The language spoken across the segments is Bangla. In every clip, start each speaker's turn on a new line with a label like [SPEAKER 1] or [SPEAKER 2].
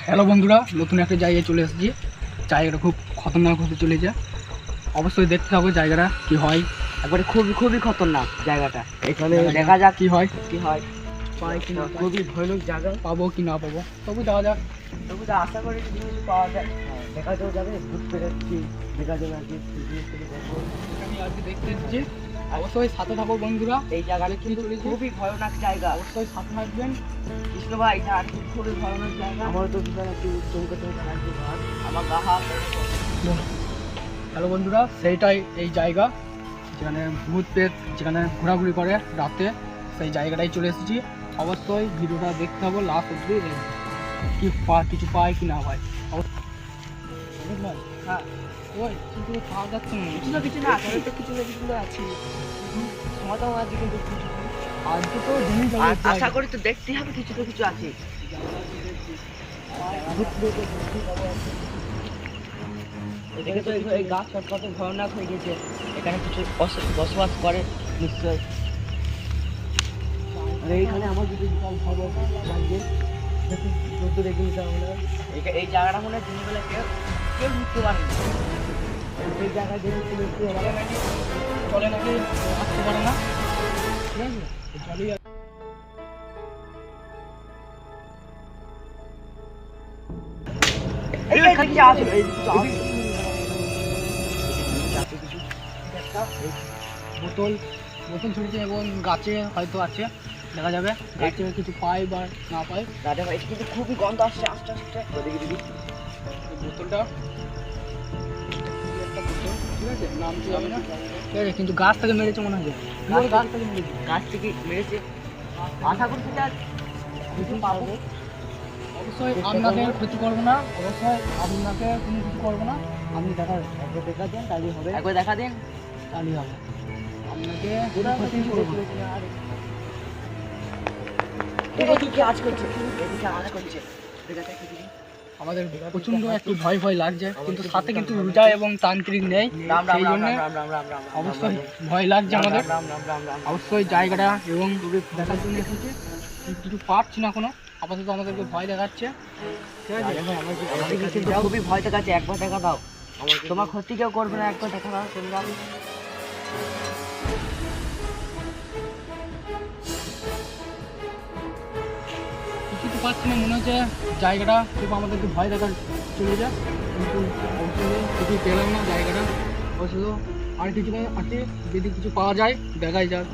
[SPEAKER 1] হ্যালো বন্ধুরা, নতুন একটা জায়গায় চলে এসেছি। জায়গাটা খুব খতরনাক হতে চলেছে, অবশ্যই দেখতে হবে জায়গাটা কি হয়।
[SPEAKER 2] একবারে খুবই খতরনাক জায়গাটা। এখানে
[SPEAKER 1] দেখা
[SPEAKER 2] দেখা যাক
[SPEAKER 1] কি হয়,
[SPEAKER 2] পাই কি না। খুবই ভয়ানক জায়গা,
[SPEAKER 1] পাবো কি না পাবো, তবু যাওয়া যাক।
[SPEAKER 2] তবু তো আশা করি কিছু কিছু পাওয়া যায়। দেখা যাও যাবে, ভূত পেরেছি দেখা যাবে আর কি।
[SPEAKER 1] আমি আজকে দেখতে এসেছি, অবশ্যই সাথে থাকো বন্ধুরা।
[SPEAKER 2] এই জায়গাটা
[SPEAKER 1] দেখতে
[SPEAKER 2] কিন্তু
[SPEAKER 1] চলেছি,
[SPEAKER 2] খুবই ভয়ানক জায়গা।
[SPEAKER 1] অবশ্যই সাথে থাকবেন।
[SPEAKER 2] কৃষ্ণ ভাই, এটা আর কি খুবই ভয়ানক জায়গা। আমার তো বিশাল একটু চমকে লাগছে ভাই, আমার গা হাত।
[SPEAKER 1] হ্যালো বন্ধুরা, সেইটাই এই জায়গা যেখানে ভূত পেট যেখানে ঘোরাঘুরি করে রাতে, সেই জায়গাটাই চলে এসেছি। অবশ্যই ভিডিওটা দেখতে হবে লাস্ট অবধি, কি কিছু পায় কি না পায়।
[SPEAKER 2] হ্যাঁ,
[SPEAKER 1] ওই কিন্তু পাওয়া যাচ্ছে না,
[SPEAKER 2] কিছু না করে তো কিছু না কিছু আছে। সমাধান আছে কিন্তু কিছু
[SPEAKER 1] আজকে তো জেনে
[SPEAKER 2] আশা করি তো দেখতেই হবে, কিছু তো কিছু আছে। এদিকে তো এই গাছ কত ভয়ানক হয়ে গেছে। এখানে কিছু বসবাস করে নিশ্চয়। আর এইখানে আমার যদি বিশাল ভয় লাগছে, যত দেখে নিতে আমরা এই জায়গাটা মনে হয় দিনের বেলা কেউ ঢুকতে পারে না। এই জায়গায় যে
[SPEAKER 1] চলে নাকি আসতে পারে না, ঠিক আছে চলেই বোতল বোতল ছড়িয়েছে এবং গাছে হয়তো আছে, দেখা যাবে গাছে কিছু পায় বা না পায়।
[SPEAKER 2] দাদা ভাই, এটা কিন্তু খুবই গন্ধ আসছে আস্তে আস্তে। ওদিকে দিদি
[SPEAKER 1] বোতলটা একটা বোতল, ঠিক আছে, নাম তো জানি না, ঠিক আছে, কিন্তু গাছ থেকে মেরেছে মনে হয়, গাছ থেকে মেরেছে,
[SPEAKER 2] গাছ থেকে মেরেছে। আশা করছি যে কিছু পাবো।
[SPEAKER 1] অবশ্যই আপনাকে ক্ষতি করবো না, অবশ্যই আপনাকে কোনো কিছু করবো না। আপনি একবার দেখা দেন, তাহলেই হবে,
[SPEAKER 2] একবার দেখা দিন,
[SPEAKER 1] তাহলেই হবে। আপনাকে কোনো ক্ষতি করবো না।
[SPEAKER 2] এদিকে আজ করছে, এদিকে আজ করছে।
[SPEAKER 1] আমাদের প্রচন্ড একটু ভয় ভয় লাগছে, কিন্তু সাথে কিন্তু রোজা এবং তান্ত্রিক নেই, সেই জন্য অবশ্যই ভয় লাগছে আমাদের। অবশ্যই জায়গাটা এবং দেখার জন্য এসেছি, কিন্তু কিছু পাচ্ছি না কোনো, আপাতত আমাদেরকে ভয় দেখাচ্ছে, ঠিক আছে।
[SPEAKER 2] কিন্তু খুবই ভয় দেখাচ্ছে। একবার দেখা দাও, তোমার ক্ষতি কেউ করবে না, একবার দেখা দাও তোমরা।
[SPEAKER 1] কিছু পাচ্ছি না, মনে হচ্ছে জায়গাটা খুব আমাদেরকে ভয় দেখার চলে যায়, কিন্তু অবশ্যই কিছু পেলাম না জায়গাটা। অবশ্য আর কিছু আছে, যদি কিছু পাওয়া যায় দেখাই যাক,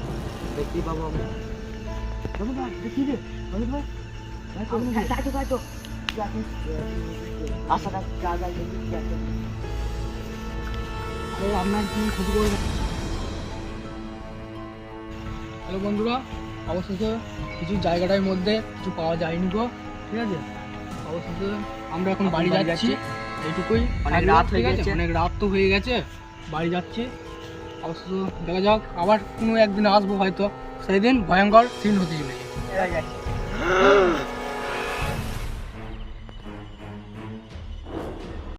[SPEAKER 2] দেখতেই পাবো আমরা। দেখি রে ভাই, তাই তো আশাটা যা যায় দেখি কি আছে।
[SPEAKER 1] আর আপনার কি ক্ষতি করবে। হ্যালো বন্ধুরা, অবশেষে কিছু জায়গাটার মধ্যে কিছু পাওয়া যায়নি গো, ঠিক আছে। অবশেষে আমরা এখন বাড়ি যাচ্ছি, এইটুকুই।
[SPEAKER 2] অনেক রাত হয়ে গেছে,
[SPEAKER 1] অনেক রাত তো হয়ে গেছে, বাড়ি যাচ্ছি। অবশ্য দেখা যাক, আবার কোনো একদিন আসবো হয়তো, সেই দিন ভয়ঙ্কর সিন হতে চলেছে।